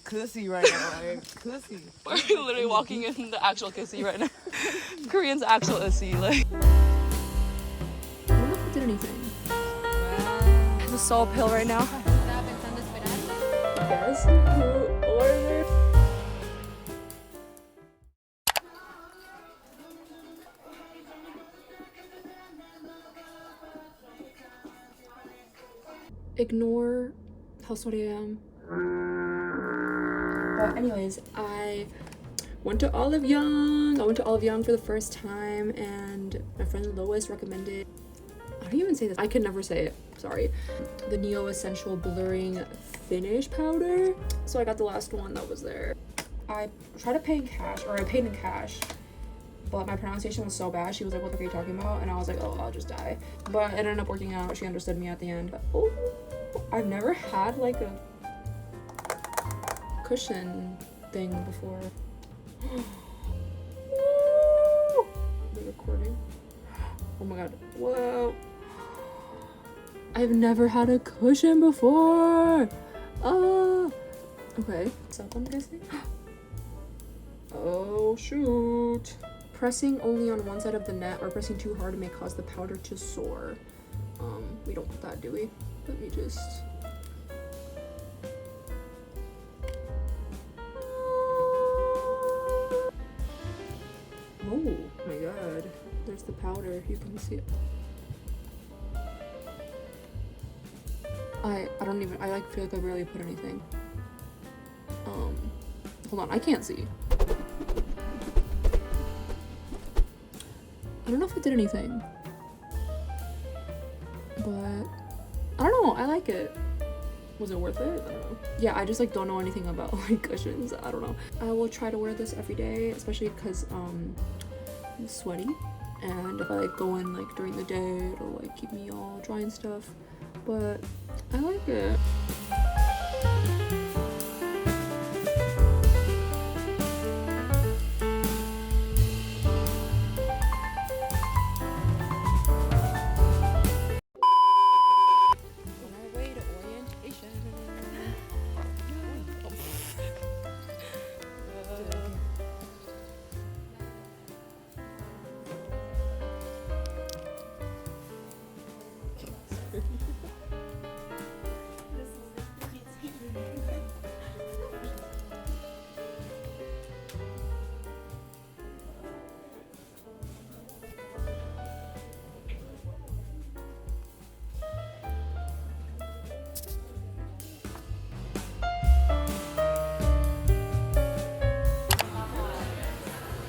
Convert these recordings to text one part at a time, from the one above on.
Kissy right now, like kissy. We're literally walking in the actual kissy right now. Korean's actual issy, like. I don't know if I did anything. This is so uphill right now. Guess who ordered? Ignore how sorry I am. But anyways, I went to Olive Young. I went to Olive Young for the first time, and my friend Lois recommended, I don't even say this, I can never say it, sorry, the Neo Essential Blurring Finish Powder. So I got the last one that was there. I tried to pay in cash, or I paid in cash, but my pronunciation was so bad. She was like, what the fuck are you talking about? And I was like, oh, I'll just die. But it ended up working out. She understood me at the end. Oh, I've never had like a cushion thing before. The recording. Oh my god. Whoa. I've never had a cushion before. Ah. Okay. What's up, I'm guessing? Oh shoot. Pressing only on one side of the net or pressing too hard may cause the powder to soar. We don't want that, do we? Let me just... Oh my god. There's the powder. You can see it. I like feel like I barely put anything. Hold on, I can't see. I don't know if I did anything, but I don't know, I like it. Was it worth it? I don't know. Yeah, I just like don't know anything about like cushions. I don't know. I will try to wear this every day, especially because I'm sweaty, and if I like go in like during the day, it'll like keep me all dry and stuff. But I like it.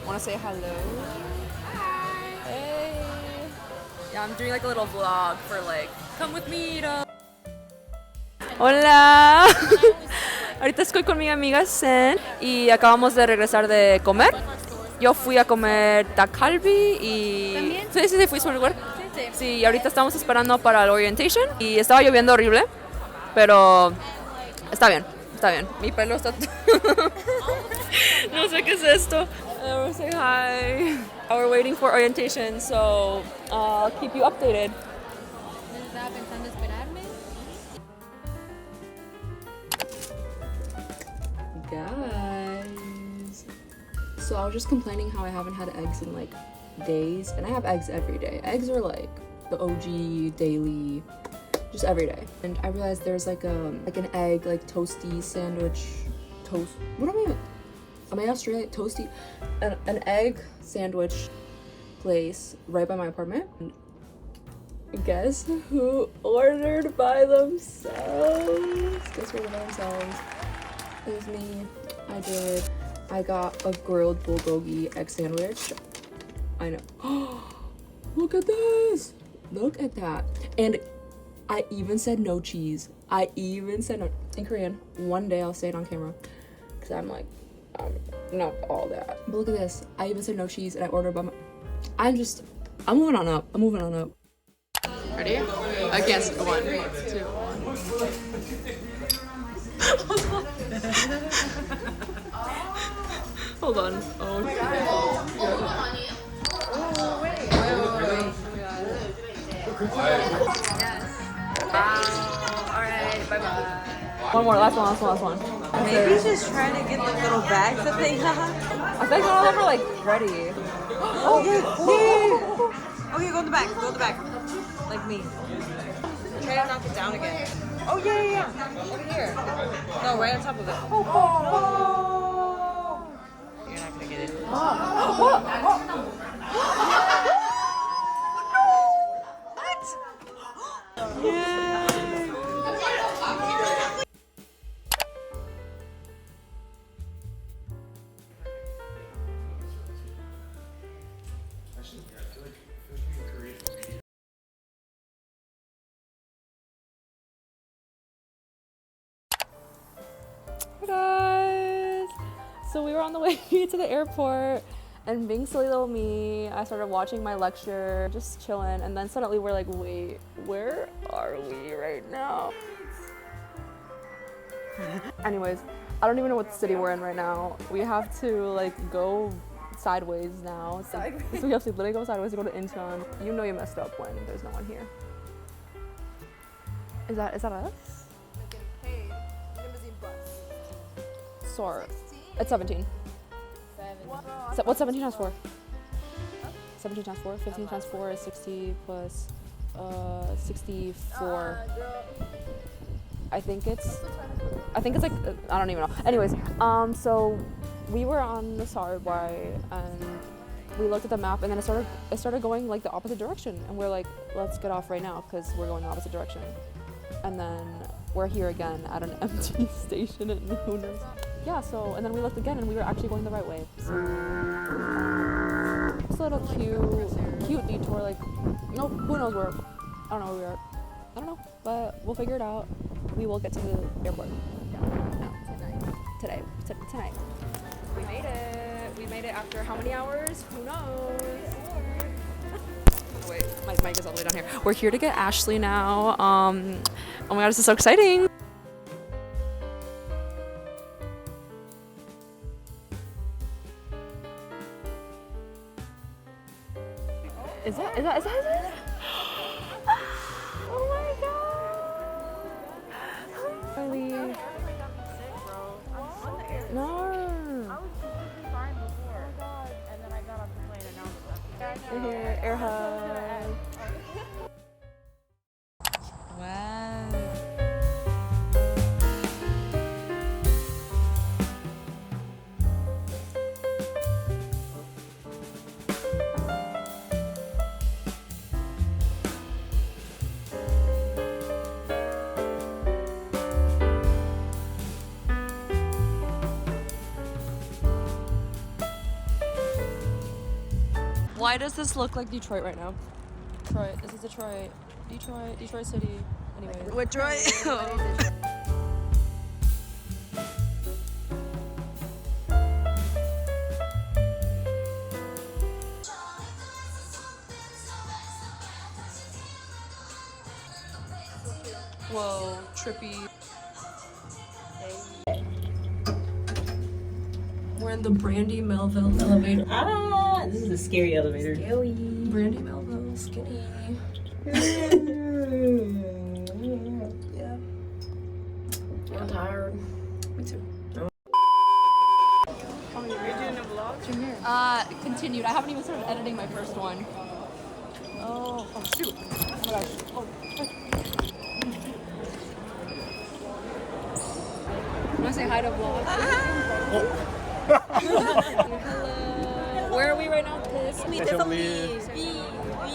Wanna say hello? Hi. Hey. Yeah, I'm doing like a little vlog for like, come with me to... Hola. Ahorita estoy con mi amiga Sen y acabamos de regresar de comer. Yo fui a comer takalbi y... ¿También? Sí, fui a su lugar. Sí, ahorita estamos esperando para el orientation y estaba lloviendo horrible, pero está bien, está bien. Mi pelo está... No sé qué es esto. We'll say hi. We're waiting for orientation, so I'll keep you updated. Estaba pensando esperarme. Guys, so I was just complaining how I haven't had eggs in like days, and I have eggs every day. Eggs are like the OG daily, just every day. And I realized there's like an egg like toasty sandwich toast. What am I Australian? Toasty, an egg sandwich place right by my apartment. Guess who ordered by themselves? Guess who ordered by themselves? It was me. I did. I got a grilled bulgogi egg sandwich. I know. Look at this. Look at that. And I even said no cheese. I even said no in Korean. One day I'll say it on camera because I'm like, not all that. But look at this. I even said no cheese and I ordered by my... I'm moving on up. I'm moving on up. Ready? I guess 1, 2, 1. Hold on. Oh, wow. Alright, bye bye. One more, last one. Maybe she's trying to get the little bags that they have. I think all of them are like ready. Oh, yeah. Okay, go in the back. Go in the back. Like me. Try to knock it down again. Oh, yeah. Over here. No, right on top of it. Oh. You're not going to get it. Hey guys! So we were on the way to the airport and being silly little me, I started watching my lecture, just chilling, and then suddenly we're like, wait, where are we right now? Anyways, I don't even know what city we're in right now. We have to like go sideways now. So we have to literally go sideways to go to Incheon. You know you messed up when there's no one here. Is that us? Sorry. It's 17. So what's 17 times 4? 17 times 4? 15 times 4 is 60 plus 64. I think it's like, I don't even know. Anyways, so we were on the sryyy and we looked at the map and then it started going like the opposite direction and we're like, let's get off right now because we're going the opposite direction. And then we're here again at an empty station and who knows. Yeah, so, and then we looked again and we were actually going the right way. So, just a little cute detour, like, no, who knows where, I don't know where we are. I don't know, but we'll figure it out. We will get to the airport. No, tonight. We made it. We made it after how many hours? Who knows? Wait, my mic is all the way down here. We're here to get Ashley now. Oh my god, this is so exciting. Is that? Oh my god! Really? No. I was completely fine before. Oh god. And then I got off the plane and now I'm Here, air hug. Wow. Why does this look like Detroit right now? Detroit. This is Detroit. Detroit City. Anyways. Detroit. Whoa, trippy. We're in the Brandy Melville elevator. Ah, this is a scary elevator. Scary. Brandy Melville, skinny. Yeah. I'm tired. Me too. Are you doing a vlog? Continued. I haven't even started editing my first one. Oh shoot. Oh my gosh. Oh. I'm gonna say hi to vlog. Hello. Where are we right now? This Okay.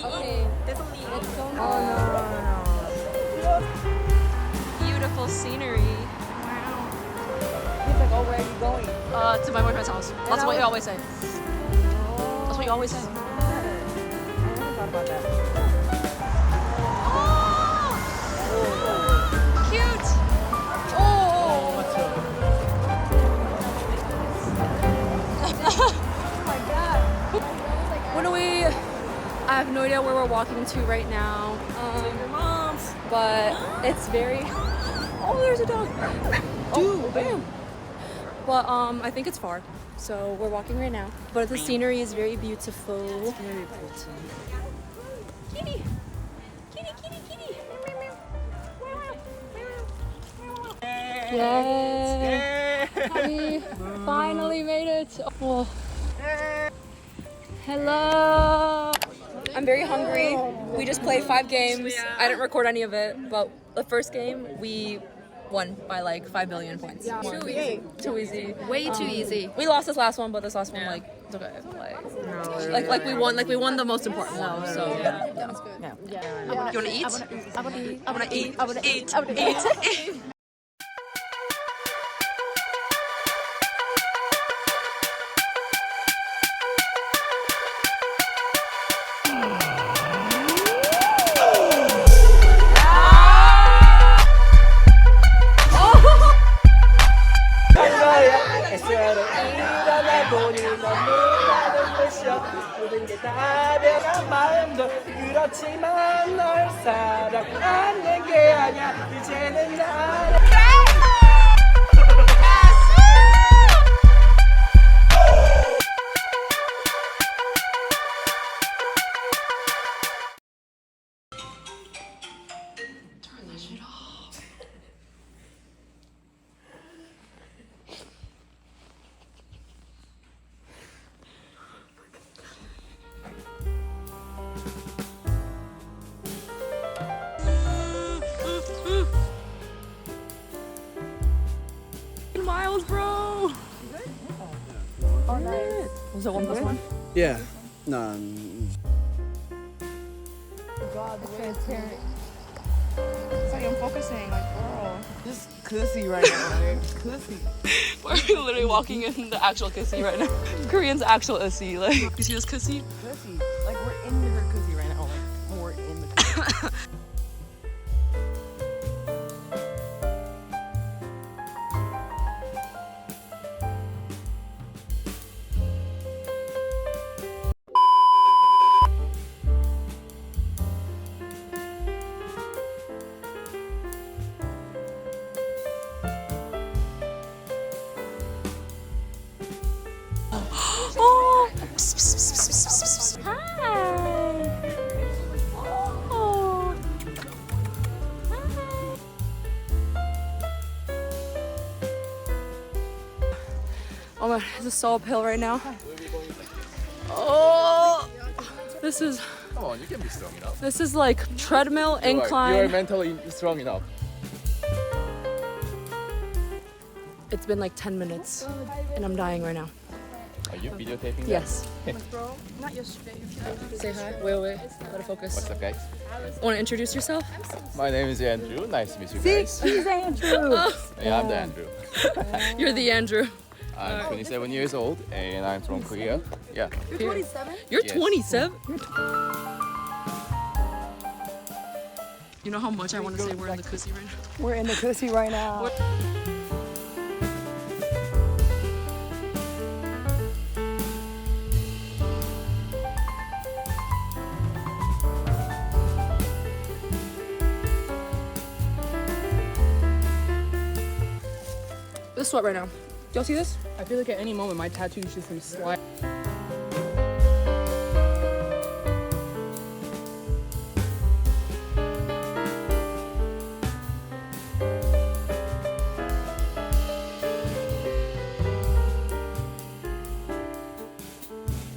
Okay. Let's go now. Oh no. Beautiful scenery. Wow. He's like, oh, where are you going? To my boyfriend's house. That's what you always say. That's what you always say. I never thought about that. Cute. Oh. What are we? I have no idea where we're walking to right now. Your mom's. But it's very. Oh, there's a dog. Dude, bam. But I think it's far, so we're walking right now. But the scenery is very beautiful. Very pretty. Kitty, kitty, kitty, kitty. Yay! We finally made it. Oh. Hello. I'm very hungry. We just played 5 games. I didn't record any of it, but the first game we won by like 5 billion points. Too easy. Too easy. Way too easy. We lost this last one, but this last one like it's okay. Like we won the most important one. So yeah. That's good. You wanna eat? I wanna eat. I wanna eat. I wanna eat. I wanna eat. 모든 게 다 변한 마음도 그렇지만 널 사랑하는 게 아니야 이제는 나 miles, bro. Oh, nice. Was it 1+1? Yeah. No. God, the transparent. It's like I'm focusing, like, girl. Just cussy right now. Cussy. We're literally walking in the actual kissy right now. Korean's actual ussy. Like, you see this kissy? Cussy. Like we're in her cussy right now. Like we're in the cussy. Oh! Hi! Oh! Hi! Oh my, this is so uphill right now. Oh! This is... Come on, you can be strong enough. This is like treadmill, incline. You are mentally strong enough. It's been like 10 minutes and I'm dying right now. Are you videotaping that? Yes. Not yesterday. Say hi. Wait. Let it focus. What's up, guys? Want to introduce yourself? My name is Andrew. Nice to meet you guys. He's Andrew. Yeah, I'm the Andrew. You're the Andrew. I'm 27 years old and I'm from Korea. Yeah. You're 27? You're Yes. 27? You know how much I want to say we're in the kussy right now? We're in the cussy right now. This sweat right now. Y'all see this? I feel like at any moment my tattoo is just gonna slide.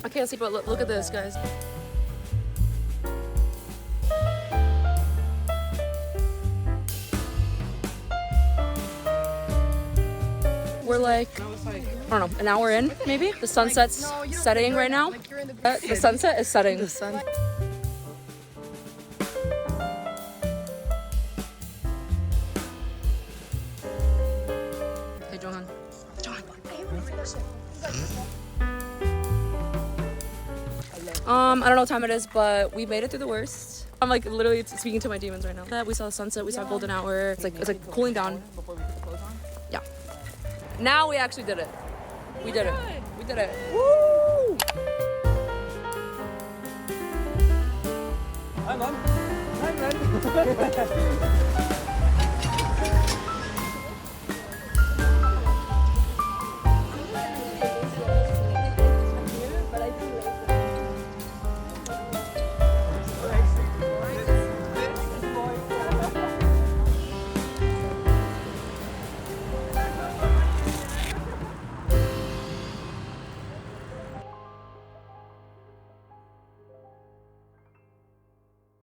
I can't see, but look at this, guys. We're like, I don't know, an hour in, maybe? The sunset's setting right now. The sunset is setting. The sun. Hey, Johan. I don't know what time it is, but we made it through the worst. I'm like literally speaking to my demons right now. We saw the sunset, we saw golden hour. It's like cooling down. Yeah. Now we actually did it. We did it. We did it. Woo! Hi, Mom. Hi, man.